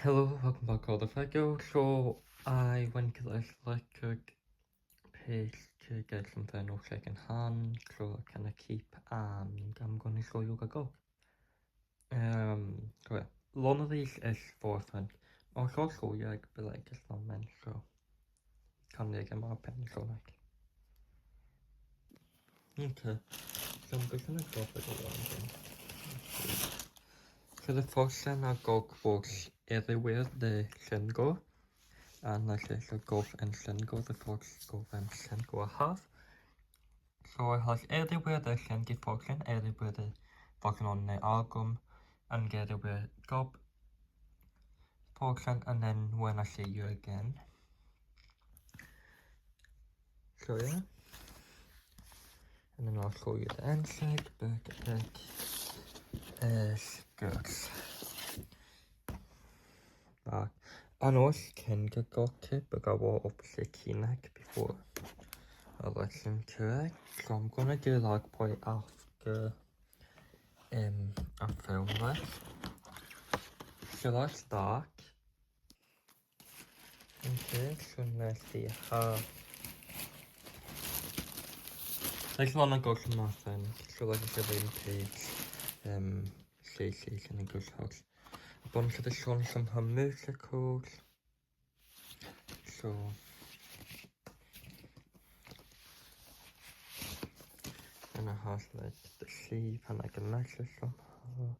Hello, welcome back to the video. So I went to this electric page to get something no second hand, so I kind of keep, and I'm going to show you how to go. So yeah, one of these is for fun. Also show you like, but like it's not meant, so can't get my pen, so like. Okay, so I'm just gonna go for the one thing. So the first thing I go was everywhere the sun go. And this is a golf and single, the first golf and single I have. So it has everywhere the single function, everywhere the function on the album, and everywhere job function, and then when I see you again. So yeah. And then I'll show you the inside, back, skirts. Back. I know it's kind of got it, but I was opposite neck before I listened to it. So I'm gonna do that point after I film this. So let's start. Okay, so let's see how. This one I got from my friend. So like it's a vintage CC's in a good house. A bunch of the songs from her musicals. So and it has like the sleeve and like a message from her.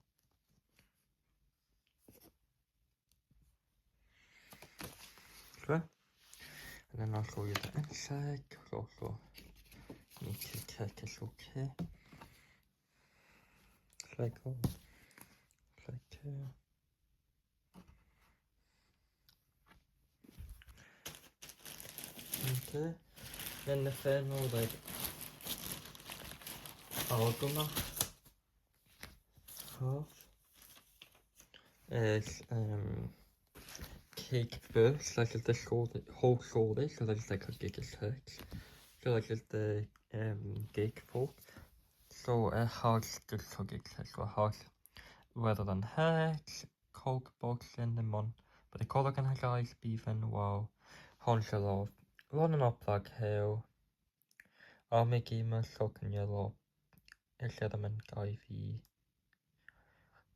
So, and then I'll show you the inside. Also need to check it's okay. It's like okay. Then the final like album half is cake first, like it's the whole shoulder, so that's like a gig is hurt. So like it's the gig folk. So it has good gigs, so it has rather than heads, coke box in the mon, but the color can have eyes beefing wow, Honshal of running up Black Hill, Army Gamer, Shocking Yellow, Sediment Ivy,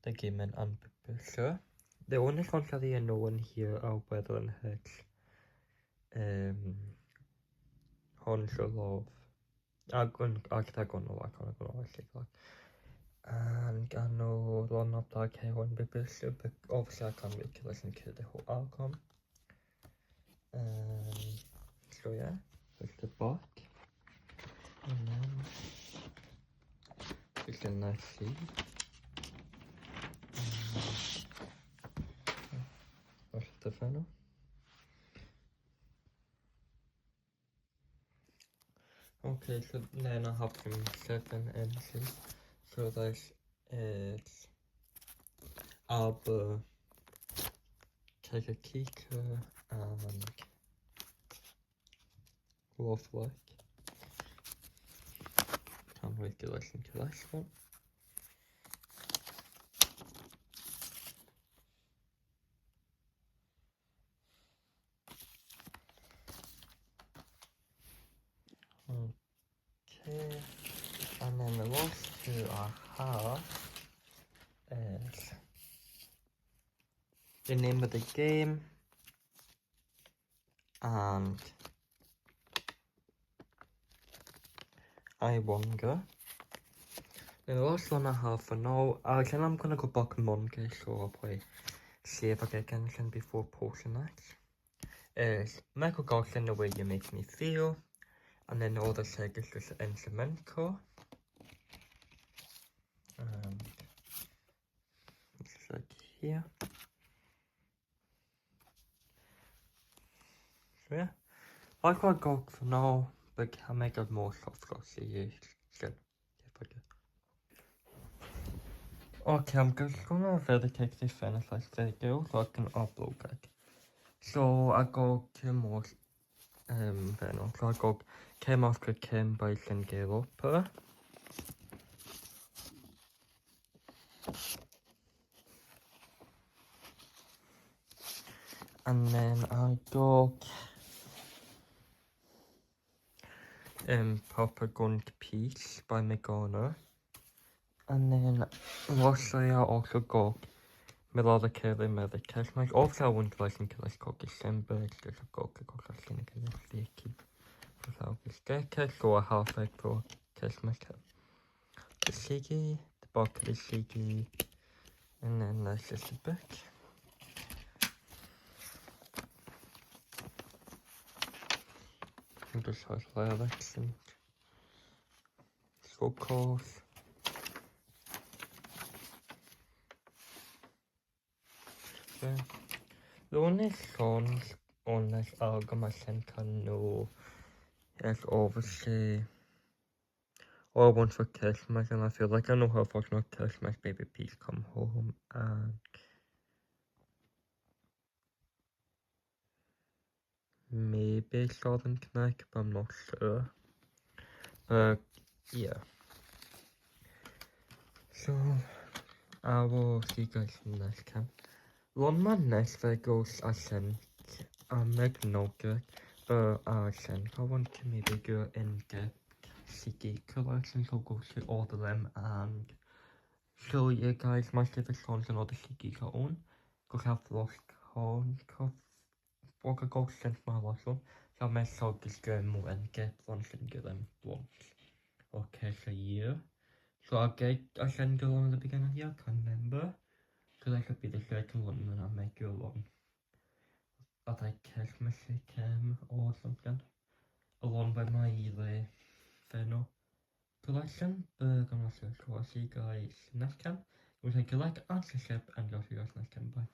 the Gamer and Sure. The only ones that I know in here are Weather and Heads, Honshal of, I'm gonna know, I can't go like that. And I know Run Up Black Hill and Bibisha, but obviously I can't really listen to the whole album. So yeah, there's the back. And then you can see. That's the final. Okay, so then I have some 7 inches. So there's Alba, Kika, and Wolflike. Can't wait to listen to this one. Okay, and then the last two I have is the name of the game and I Wonder. The last one I have for now, again I'm gonna go back Monday, so I'll probably see if I get anything before posting that. Is Michael Jackson, The Way You Make Me Feel, and then the other side is just instrumental. It's like here. So yeah, I got go for now, but I make it more soft, so see you soon. Okay, I'm just gonna really quickly finish this video so I can upload it. So I go to more final. So I go Came After Kim by Cindy Lauper. And then I got Papa Gund Peace by Madonna. And then lastly I also got Melodic Curly Medical. Like also I wouldn't listen to this called December, it's just a got because I think it's sticky. So it's good, so I have like for Christmas. The CD, the back of the CD, and then there's just a book. And this has lyrics and vocals. So, the only songs on this album I think I know is obviously All I Want for Christmas, and I feel like I know how fucking not Christmas, Baby Please Come Home, and maybe Southern Connect, but I'm not sure. Yeah. So, I will see you guys next time. One my next videos I think I make noted, but I think I want to maybe go in depth CD collections. I'll go through all of them and show you guys my favorite songs and all the CDs I own. Because I've lost count of what I got since my last one. So I might start just going more in depth once and get them once. Okay, so yeah. So I think go on at the beginning here, I can't remember. Because I could be the second one and then I might go along. But I Christmas or something. Along with my final collection. But I'm not sure. So I'll see you guys next time. It was like a like and subscribe and I'll see you guys next time. Bye.